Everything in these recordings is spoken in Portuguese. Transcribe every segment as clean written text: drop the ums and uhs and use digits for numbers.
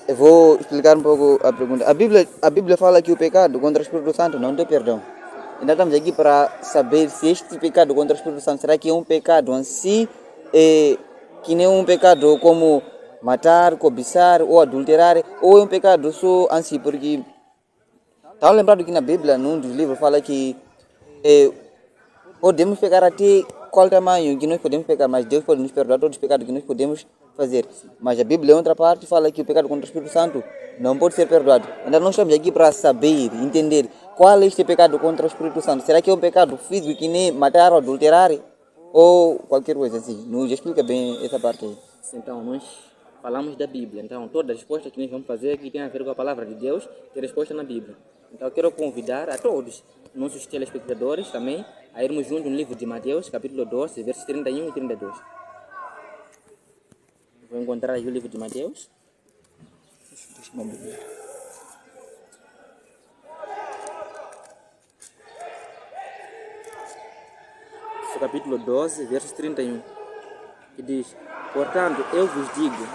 Eu vou explicar um pouco a pergunta. A Bíblia fala que o pecado contra o Espírito Santo não tem perdão. Então estamos aqui para saber se este pecado contra o Espírito Santo será que é um pecado em si, que nem um pecado como matar, cobiçar ou adulterar, ou é um pecado só em si, porque está lembrado que na Bíblia, num dos livros, fala que podemos pecar até qual tamanho que nós podemos pecar, mas Deus pode nos perdoar todos os pecados que nós podemos fazer. Mas a Bíblia, em outra parte, fala que o pecado contra o Espírito Santo não pode ser perdoado. Então nós estamos aqui para saber, entender qual é este pecado contra o Espírito Santo. Será que é um pecado físico que nem matar ou adulterar? Ou qualquer coisa assim? Nos explica bem essa parte aí. Então, nós falamos da Bíblia. Então, toda a resposta que nós vamos fazer aqui tem a ver com a palavra de Deus, tem resposta na Bíblia. Então, eu quero convidar a todos, nossos telespectadores também, a irmos juntos no livro de Mateus, capítulo 12, versos 31 e 32. Vou encontrar aí o livro de Mateus. Capítulo 12, versos 31, que diz: portanto, eu vos digo,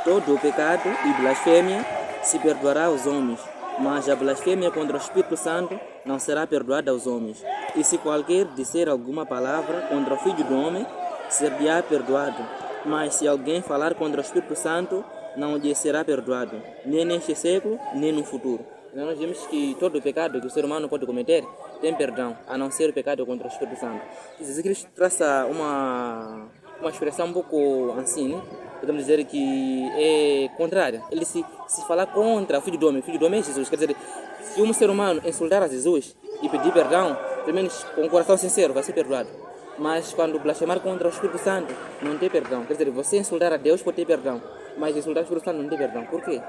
todo o pecado e blasfêmia se perdoará aos homens, mas a blasfêmia contra o Espírito Santo não será perdoada aos homens. E se qualquer disser alguma palavra contra o Filho do Homem, ser-lhe-á perdoado. Mas se alguém falar contra o Espírito Santo, não lhe será perdoado, nem neste século, nem no futuro. Então, nós vimos que todo o pecado que o ser humano pode cometer tem perdão, a não ser o pecado contra o Espírito Santo. Jesus Cristo traça uma expressão um pouco assim, né? Podemos dizer que é contrária. Ele se falar contra o Filho do Homem é Jesus. Quer dizer, se um ser humano insultar a Jesus e pedir perdão, pelo menos com um coração sincero, vai ser perdoado. Mas quando blasfemar contra o Espírito Santo, não tem perdão. Quer dizer, você insultar a Deus pode ter perdão, mas insultar o Espírito Santo não tem perdão. Por quê?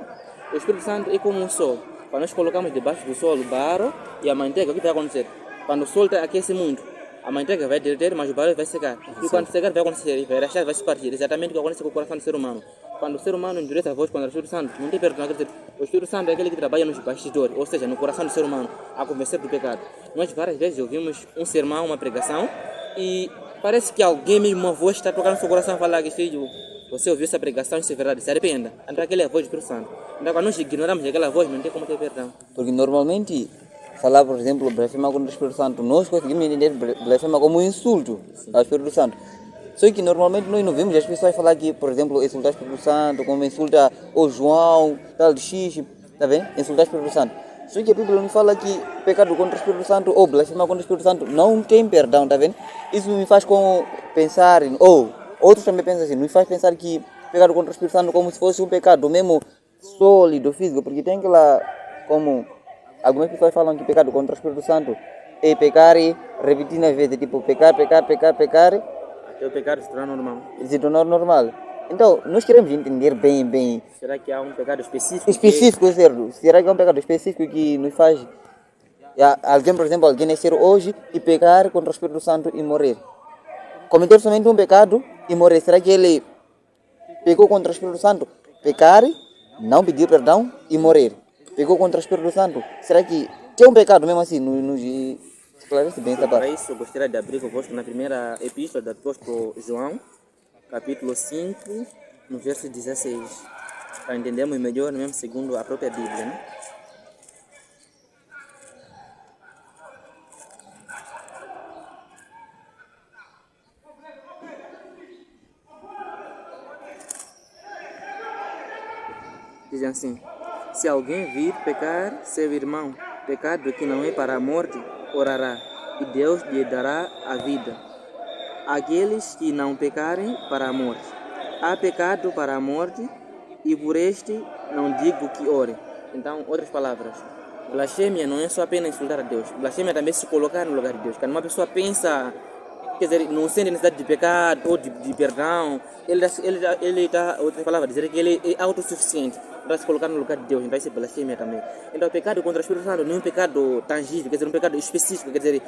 O Espírito Santo é como um sol. Quando nós colocamos debaixo do sol o barro e a manteiga, o que vai acontecer? Quando o sol aquece muito, a manteiga vai derreter, mas o barro vai secar. E quando secar, vai acontecer, vai rachar, vai se partir. Exatamente o que acontece com o coração do ser humano. Quando o ser humano endurece a voz contra o Espírito Santo, não tem perdão. Quer dizer, o Espírito Santo é aquele que trabalha nos bastidores, ou seja, no coração do ser humano, a convencer do pecado. Nós várias vezes ouvimos um sermão, uma pregação, e parece que alguém mesmo, uma voz, está tocando no seu coração e fala que, filho, você ouviu essa pregação, isso é verdade, se arrependa. Então aquela é a voz do Espírito Santo. Então quando nós ignoramos aquela voz, não tem como ter perdão. Porque normalmente, falar, por exemplo, blasfema contra o Espírito Santo, nós conseguimos entender blasfema como um insulto ao Espírito Santo. Só que normalmente nós não vimos as pessoas falar que, por exemplo, insultar o Espírito Santo, como insulta o João, tal de xixi, tá vendo? Insultar o Espírito Santo. Só que a Bíblia nos fala que pecado contra o Espírito Santo ou blasfema contra o Espírito Santo não tem perdão, tá vendo? Isso me faz pensar, outros também pensam assim, nos faz pensar que pecado contra o Espírito Santo como se fosse um pecado mesmo sólido, físico, porque tem aquela, como algumas pessoas falam que pecado contra o Espírito Santo é pecar e repetir na vezes, tipo pecar, Até o pecado se tornar normal. se tornar normal. Então, nós queremos entender bem. Será que há um pecado específico? Específico, certo? Será que é um pecado específico que nos faz... Alguém, por exemplo, alguém nascer hoje e pecar contra o Espírito Santo e morrer. Cometer somente um pecado e morrer. Será que ele pecou contra o Espírito Santo? Pecar, não pedir perdão e morrer. Pecou contra o Espírito Santo. Será que tem um pecado mesmo assim? Nos esclarece bem essa parte. Para isso, eu gostaria de abrir convosco na primeira epístola do apóstolo João, capítulo 5, no verso 16. Para entendermos melhor, mesmo segundo a própria Bíblia, né? Diz assim: se alguém vir pecar seu irmão, pecado que não é para a morte, orará, e Deus lhe dará a vida. Aqueles que não pecarem para a morte, há pecado para a morte, e por este não digo que ore. Então, outras palavras, blasfêmia não é só apenas insultar a Deus, blasfêmia também é se colocar no lugar de Deus. Quando uma pessoa pensa, quer dizer, não sente necessidade de pecado ou de perdão, ele está, outra palavra, dizer que ele é autossuficiente para se colocar no lugar de Deus. Então isso é blasfêmia também. Então o pecado contra o Espírito Santo não é um pecado tangível, quer dizer, um pecado específico, quer dizer,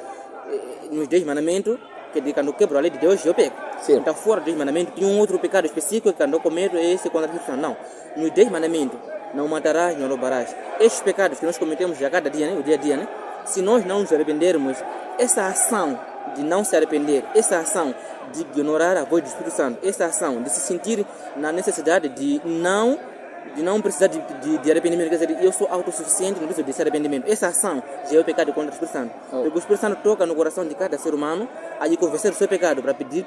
nos 10 mandamentos, que quando eu quebro a lei de Deus, eu peco. Sim. Então fora dos 10 mandamentos, tem um outro pecado específico que quando eu cometo esse contra o Espírito Santo. Não, nos 10 mandamentos, não matarás, não roubarás. Estes pecados que nós cometemos a cada dia, né, o dia a dia, né? Se nós não nos arrependermos, essa ação de não se arrepender, essa ação de ignorar a voz do Espírito Santo, essa ação de se sentir na necessidade de não de não precisar de arrependimento, quer dizer, eu sou autossuficiente, não preciso desse arrependimento. Essa ação já é o pecado contra o Espírito Santo. Porque o Espírito Santo toca no coração de cada ser humano a lhe confessar o seu pecado para pedir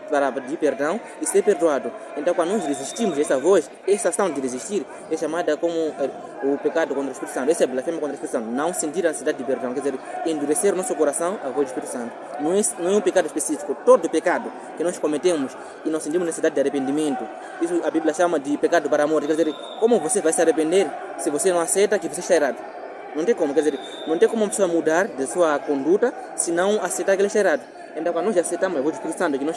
perdão e ser perdoado. Então, quando nós resistimos dessa voz, essa ação de resistir é chamada como o pecado contra o Espírito Santo. Essa é a blasfêmia contra o Espírito Santo. Não sentir a necessidade de perdão, quer dizer, endurecer o nosso coração à voz do Espírito Santo. Não é um pecado específico. Todo pecado que nós cometemos e não sentimos necessidade de arrependimento, isso a Bíblia chama de pecado para a morte. Quer dizer, como você vai se arrepender se você não aceita que você está errado? Não tem como, quer dizer, não tem como uma pessoa mudar de sua conduta se não aceitar que ele está errado. Então, quando nós aceitamos a voz do Espírito Santo que não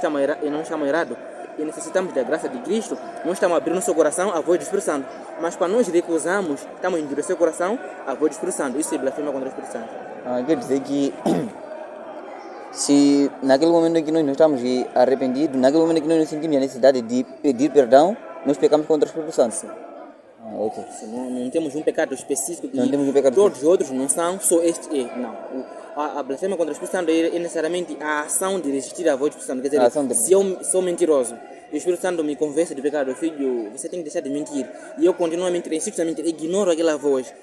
estamos errados e necessitamos da graça de Cristo, nós estamos abrindo nosso coração à voz do Espírito Santo. Mas quando nós recusamos, estamos endurecendo o coração à voz do Espírito Santo. Isso é blasfêmia contra o Espírito Santo. Quer dizer que se naquele momento em que nós não estamos arrependidos, naquele momento em que nós não sentimos a necessidade de pedir perdão, nós pecamos contra o Espírito Santo. Sim. Ok. Não temos um pecado específico Não temos um pecado todos os outros não são, só este é. Não. A blasfêmia contra o Espírito Santo é necessariamente a ação de resistir à voz do Espírito Santo. Quer dizer, se eu sou mentiroso e o Espírito Santo me convence de pecado, filho, você tem que deixar de mentir. E eu continuo a mentir, insisto a mentir, ignoro aquela voz.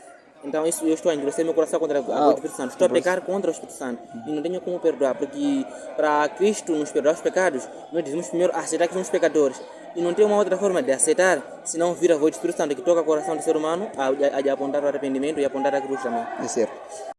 Então isso eu estou a endurecer meu coração contra a voz do Espírito Santo. Estou a pecar contra o Espírito Santo. E não tenho como perdoar, porque para Cristo nos perdoar os pecados, nós devemos primeiro aceitar que somos pecadores. E não tem uma outra forma de aceitar, senão ouvir a voz do Espírito Santo que toca o coração do ser humano a apontar o arrependimento e apontar a cruz também. É certo.